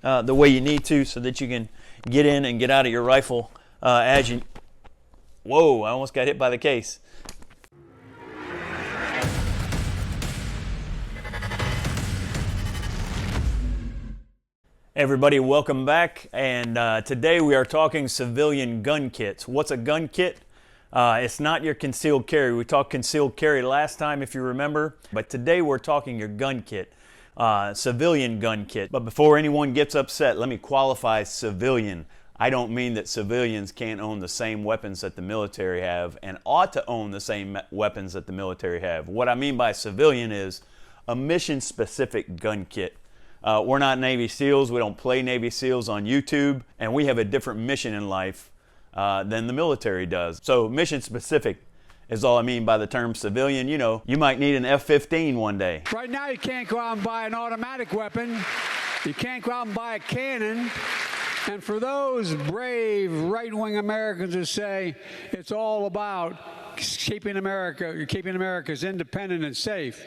the way you need to so that you can get in and get out of your rifle as you... Whoa, I almost got hit by the case. Hey everybody, welcome back, and today we are talking civilian gun kits. What's a gun kit? It's not your concealed carry. We talked concealed carry last time if you remember, but today we're talking your gun kit, civilian gun kit. But before anyone gets upset, let me qualify civilian. I don't mean that civilians can't own the same weapons that the military have and ought to own the same weapons that the military have. What I mean by civilian is a mission-specific gun kit. We're not Navy SEALs, we don't play Navy SEALs on YouTube, and we have a different mission in life than the military does. So mission specific is all I mean by the term civilian. You know, you might need an F-15 one day. Right now you can't go out and buy an automatic weapon, you can't go out and buy a cannon, and for those brave right-wing Americans who say it's all about keeping America's independent and safe,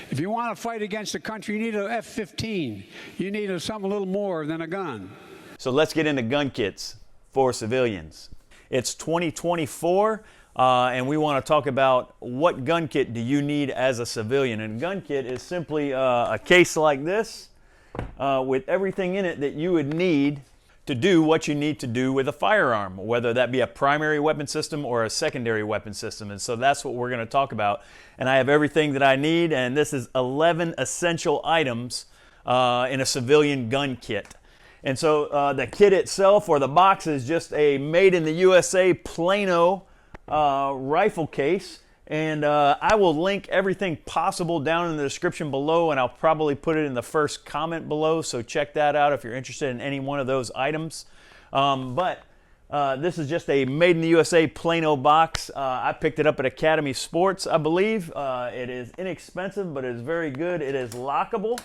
if you want to fight against the country, you need an F-15. You need something a little more than a gun. So let's get into gun kits for civilians. It's 2024, and we want to talk about what gun kit do you need as a civilian. And a gun kit is simply a case like this with everything in it that you would need to do what you need to do with a firearm, whether that be a primary weapon system or a secondary weapon system. And so that's what we're going to talk about. And I have everything that I need, and this is 11 essential items in a civilian gun kit. And so the kit itself, or the box, is just a made in the USA Plano rifle case. And I will link everything possible down in the description below, and I'll probably put it in the first comment below, so check that out if you're interested in any one of those items. But this is just a made in the USA Plano box. I picked it up at Academy Sports, I believe. It is inexpensive, but it is very good. It is lockable,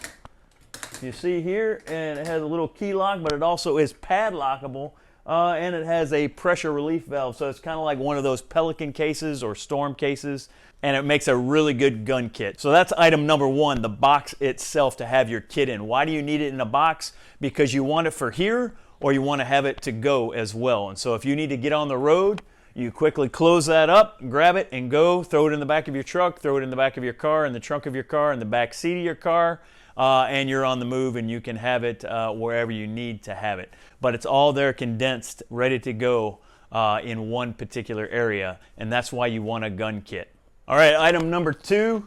you see here, and it has a little key lock, but it also is padlockable. And it has a pressure relief valve, so it's kind of like one of those Pelican cases or Storm cases, and it makes a really good gun kit. So that's item number one, the box itself to have your kit in. Why do you need it in a box? Because you want it for here, or you want to have it to go as well. And so if you need to get on the road, you quickly close that up, grab it, and go. Throw it in the back of your truck, throw it in the back of your car, in the trunk of your car, in the back seat of your car, and you're on the move, and you can have it wherever you need to have it. But it's all there condensed, ready to go in one particular area, and that's why you want a gun kit. All right, item number two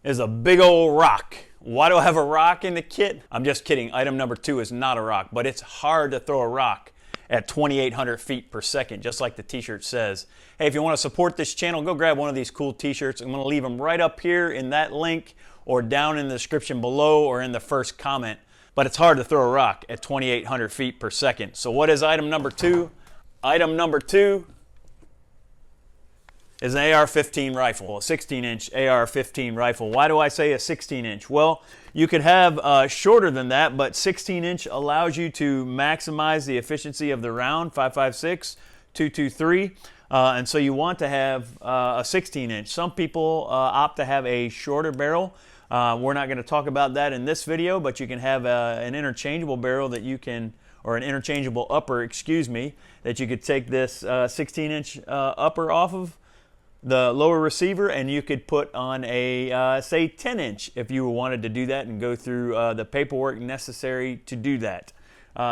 is a big old rock. Why do I have a rock in the kit? I'm just kidding. Item number two is not a rock, but it's hard to throw a rock at 2,800 feet per second, just like the t-shirt says. Hey, if you want to support this channel, go grab one of these cool t-shirts. I'm going to leave them right up here in that link, or down in the description below, or in the first comment. But it's hard to throw a rock at 2,800 feet per second. So what is item number two? Item number two is an AR-15 rifle, a 16-inch AR-15 rifle. Why do I say a 16-inch? Well, you could have shorter than that, but 16-inch allows you to maximize the efficiency of the round, 5.56, 223. And so you want to have a 16-inch. Some people opt to have a shorter barrel. We're not going to talk about that in this video, but you can have an interchangeable barrel that you can, or an interchangeable upper, excuse me, that you could take this 16-inch upper off of the lower receiver, and you could put on a, say, 10-inch if you wanted to do that and go through the paperwork necessary to do that.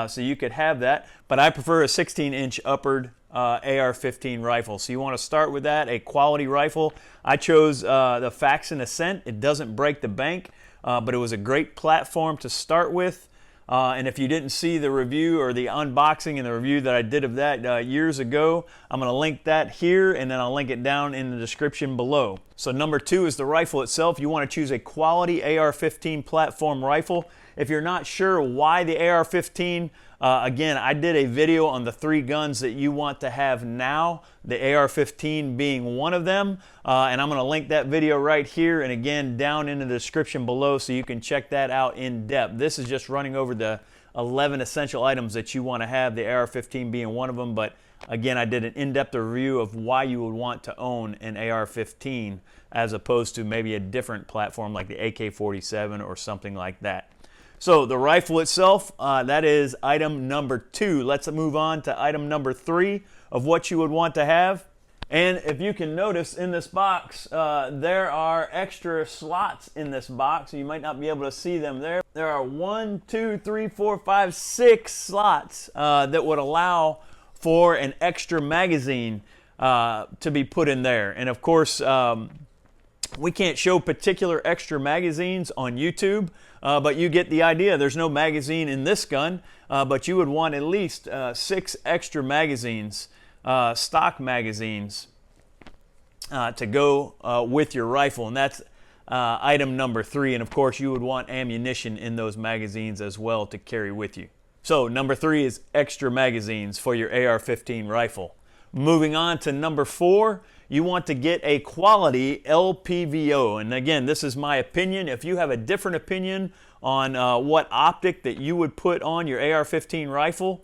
So you could have that, but I prefer a 16-inch uppered AR-15 rifle. So you want to start with that, a quality rifle. I chose the Faxon Ascent. It doesn't break the bank, but it was a great platform to start with. And if you didn't see the review or the unboxing and the review that I did of that years ago, I'm going to link that here, and then I'll link it down in the description below. So number two is the rifle itself. You want to choose a quality AR-15 platform rifle. If you're not sure why the AR-15, again, I did a video on the 3 guns that you want to have now, the AR-15 being one of them, and I'm going to link that video right here and again down in the description below so you can check that out in depth. This is just running over the 11 essential items that you want to have, the AR-15 being one of them, but again, I did an in-depth review of why you would want to own an AR-15 as opposed to maybe a different platform like the AK-47 or something like that. So the rifle itself, that is item number 2. Let's move on to item number 3 of what you would want to have. And if you can notice in this box, there are extra slots in this box. You might not be able to see them there. There are 1, 2, 3, 4, 5, 6 slots that would allow for an extra magazine to be put in there. And of course, we can't show particular extra magazines on YouTube, but you get the idea. There's no magazine in this gun, but you would want at least 6 extra magazines, stock magazines, to go with your rifle. And that's item number 3. And of course, you would want ammunition in those magazines as well to carry with you. So number 3 is extra magazines for your AR-15 rifle. Moving on to number 4, you want to get a quality LPVO. And again, this is my opinion. If you have a different opinion on what optic that you would put on your AR-15 rifle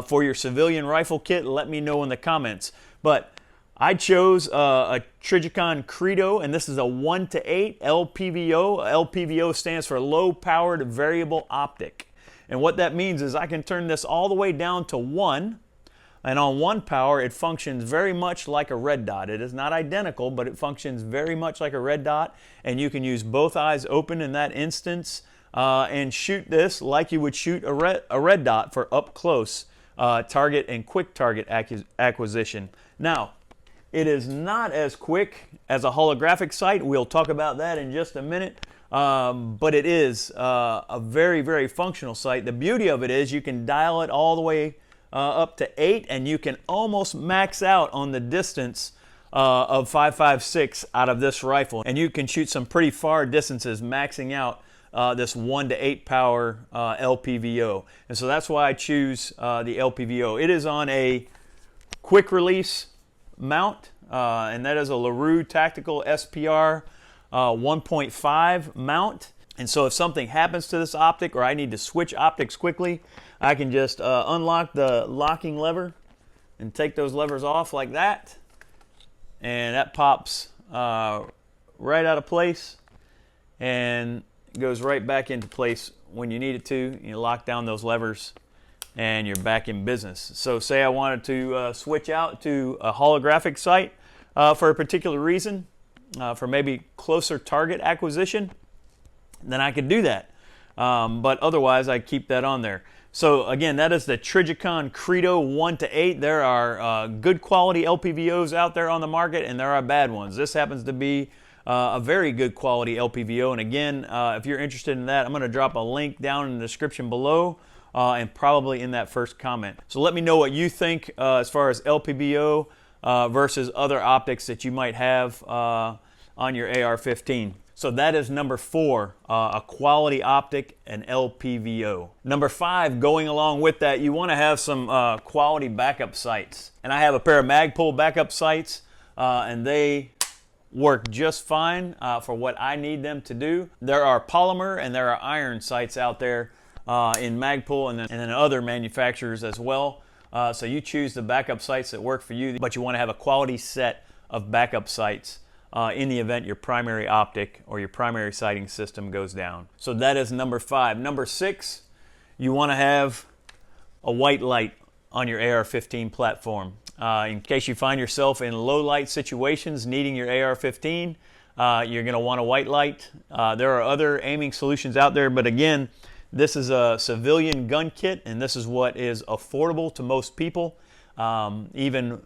for your civilian rifle kit, let me know in the comments. But I chose a Trijicon Credo, and this is a 1:8 LPVO. LPVO stands for low powered variable optic. And what that means is I can turn this all the way down to 1. And on 1 power, it functions very much like a red dot. It is not identical, but it functions very much like a red dot. And you can use both eyes open in that instance and shoot this like you would shoot a red dot for up close target and quick target acquisition. Now, it is not as quick as a holographic sight. We'll talk about that in just a minute. But it is a very, very functional sight. The beauty of it is you can dial it all the way up to 8, and you can almost max out on the distance of 5.56 out of this rifle. And you can shoot some pretty far distances maxing out this 1:8 power LPVO. And so that's why I choose the LPVO. It is on a quick release mount, and that is a LaRue Tactical SPR 1.5 mount. And so if something happens to this optic or I need to switch optics quickly, I can just unlock the locking lever and take those levers off like that. And that pops right out of place and goes right back into place when you need it to. You lock down those levers and you're back in business. So say I wanted to switch out to a holographic sight for a particular reason, for maybe closer target acquisition, then I could do that. But otherwise, I keep that on there. So again, that is the Trijicon Credo 1:8. There are good quality LPVOs out there on the market, and there are bad ones. This happens to be a very good quality LPVO. And again, if you're interested in that, I'm going to drop a link down in the description below and probably in that first comment. So let me know what you think as far as LPVO versus other optics that you might have on your AR-15. So that is number 4, a quality optic, an LPVO. Number 5, going along with that, you want to have some quality backup sights. And I have a pair of Magpul backup sights, and they work just fine for what I need them to do. There are polymer and there are iron sights out there in Magpul and then other manufacturers as well. So you choose the backup sights that work for you, but you want to have a quality set of backup sights in the event your primary optic or your primary sighting system goes down. So that is number 5. Number 6, you want to have a white light on your AR-15 platform. In case you find yourself in low light situations needing your AR-15, you're going to want a white light. There are other aiming solutions out there, but again, this is a civilian gun kit, and this is what is affordable to most people. Even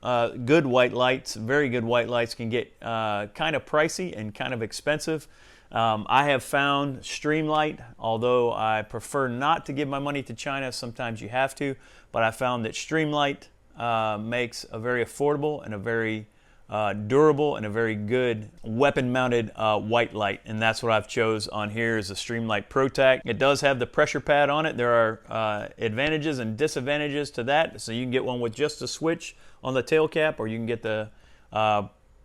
good white lights, very good white lights, can get kind of pricey and kind of expensive. I have found Streamlight, although I prefer not to give my money to China, sometimes you have to, but I found that Streamlight makes a very affordable and a very durable and a very good weapon-mounted white light, and that's what I've chose on here is the Streamlight ProTac. It does have the pressure pad on it. There are advantages and disadvantages to that, so you can get one with just a switch on the tail cap, or you can get the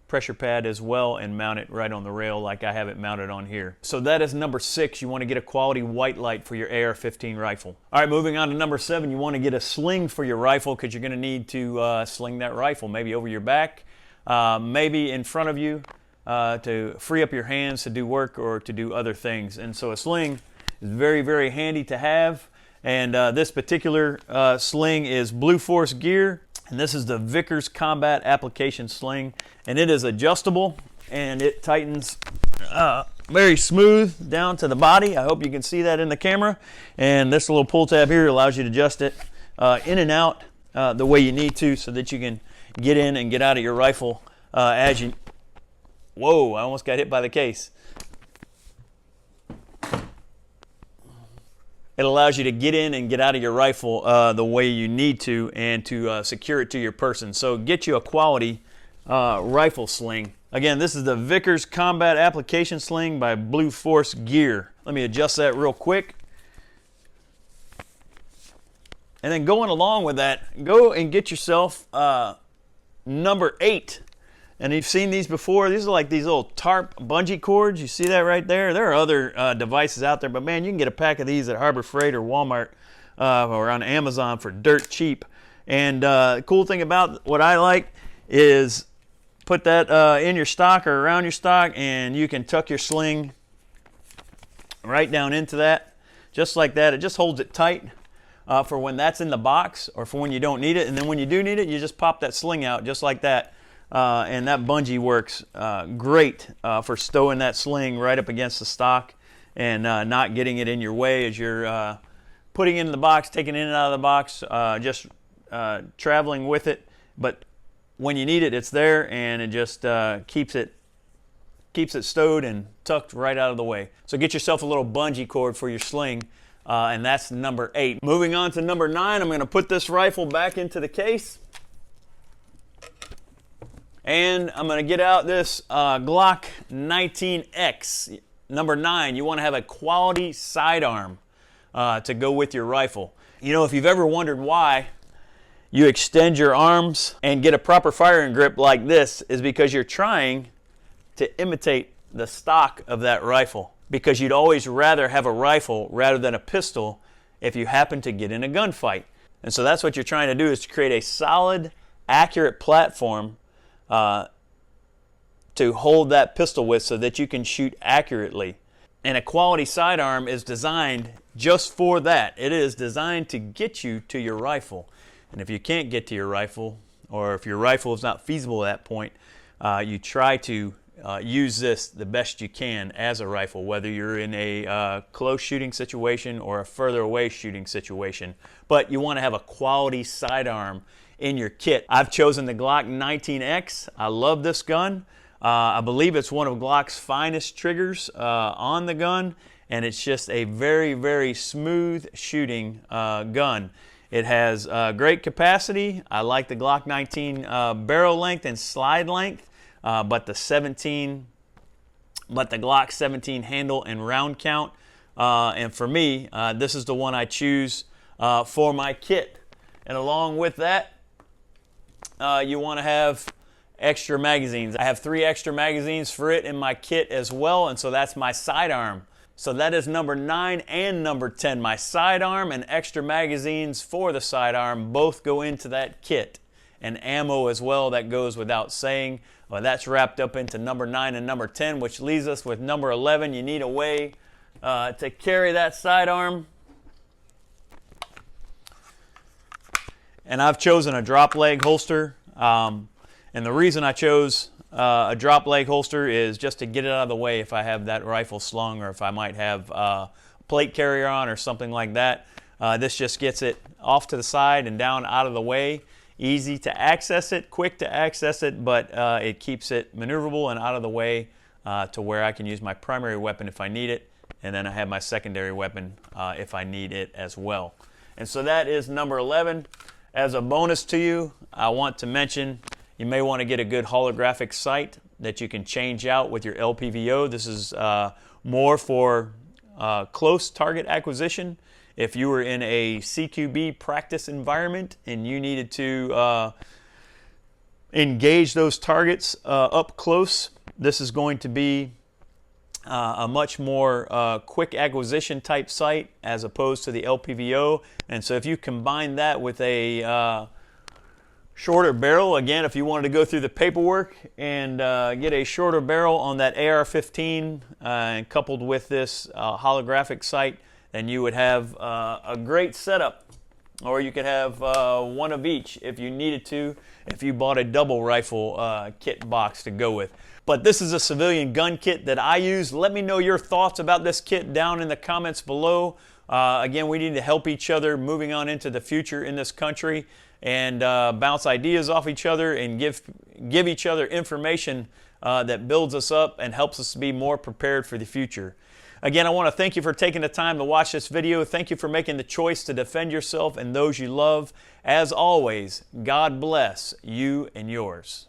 pressure pad as well and mount it right on the rail like I have it mounted on here. So that is number 6. You want to get a quality white light for your AR-15 rifle. All right, moving on to number 7, you want to get a sling for your rifle because you're going to need to sling that rifle maybe over your back, maybe in front of you to free up your hands to do work or to do other things. And so a sling It's very, very handy to have. And this particular sling is Blue Force Gear, and this is the Vickers Combat Application Sling, and it is adjustable and it tightens very smooth down to the body. I hope you can see that in the camera. And this little pull tab here allows you to adjust it in and out the way you need to, so that you can get in and get out of your rifle as you... Whoa, I almost got hit by the case. It allows you to get in and get out of your rifle the way you need to, and to secure it to your person. So get you a quality rifle sling. Again, this is the Vickers Combat Application Sling by Blue Force Gear. Let me adjust that real quick. And then going along with that, go and get yourself number 8. And you've seen these before. These are like these little tarp bungee cords. You see that right there? There are other devices out there, but man, you can get a pack of these at Harbor Freight or Walmart or on Amazon for dirt cheap. And the cool thing about what I like is put that in your stock or around your stock, and you can tuck your sling right down into that, just like that. It just holds it tight for when that's in the box, or for when you don't need it. And then when you do need it, you just pop that sling out just like that. And that bungee works great for stowing that sling right up against the stock and not getting it in your way as you're putting it in the box, taking it in and out of the box, just traveling with it. But when you need it, it's there, and it just keeps it stowed and tucked right out of the way. So get yourself a little bungee cord for your sling, and that's number 8. Moving on to number 9, I'm going to put this rifle back into the case. And I'm going to get out this Glock 19X, number 9. You want to have a quality sidearm to go with your rifle. You know, if you've ever wondered why you extend your arms and get a proper firing grip like this, is because you're trying to imitate the stock of that rifle. Because you'd always rather have a rifle rather than a pistol if you happen to get in a gunfight. And so that's what you're trying to do, is to create a solid, accurate platform to hold that pistol with, so that you can shoot accurately. And a quality sidearm is designed just for that. It is designed to get you to your rifle. And if you can't get to your rifle, or if your rifle is not feasible at that point, you try to use this the best you can as a rifle, whether you're in a close shooting situation or a further away shooting situation. But you want to have a quality sidearm in your kit. I've chosen the Glock 19X. I love this gun. I believe it's one of Glock's finest triggers on the gun, and it's just a very, very smooth shooting gun. It has great capacity. I like the Glock 19 barrel length and slide length, but the Glock 17 handle and round count. And for me, this is the one I choose for my kit. And along with that, you want to have extra magazines. I have 3 extra magazines for it in my kit as well, and so that's my sidearm. So that is number 9 and number 10. My sidearm and extra magazines for the sidearm both go into that kit. And ammo as well, that goes without saying. Well, that's wrapped up into number 9 and number 10, which leaves us with number 11. You need a way to carry that sidearm. And I've chosen a drop leg holster. And the reason I chose a drop leg holster is just to get it out of the way if I have that rifle slung, or if I might have a plate carrier on or something like that. This just gets it off to the side and down out of the way. Easy to access it, quick to access it, but it keeps it maneuverable and out of the way to where I can use my primary weapon if I need it, and then I have my secondary weapon if I need it as well. And so that is number 11. As a bonus to you, I want to mention you may want to get a good holographic sight that you can change out with your LPVO. This is more for close target acquisition. If you were in a CQB practice environment and you needed to engage those targets up close, this is going to be a much more quick acquisition type sight as opposed to the LPVO. And so if you combine that with a shorter barrel, again, if you wanted to go through the paperwork and get a shorter barrel on that AR-15 and coupled with this holographic sight, then you would have a great setup. Or you could have one of each if you needed to, if you bought a double rifle kit box to go with. But this is a civilian gun kit that I use. Let me know your thoughts about this kit down in the comments below. Again, we need to help each other moving on into the future in this country, and bounce ideas off each other and give each other information that builds us up and helps us to be more prepared for the future. Again, I want to thank you for taking the time to watch this video. Thank you for making the choice to defend yourself and those you love. As always, God bless you and yours.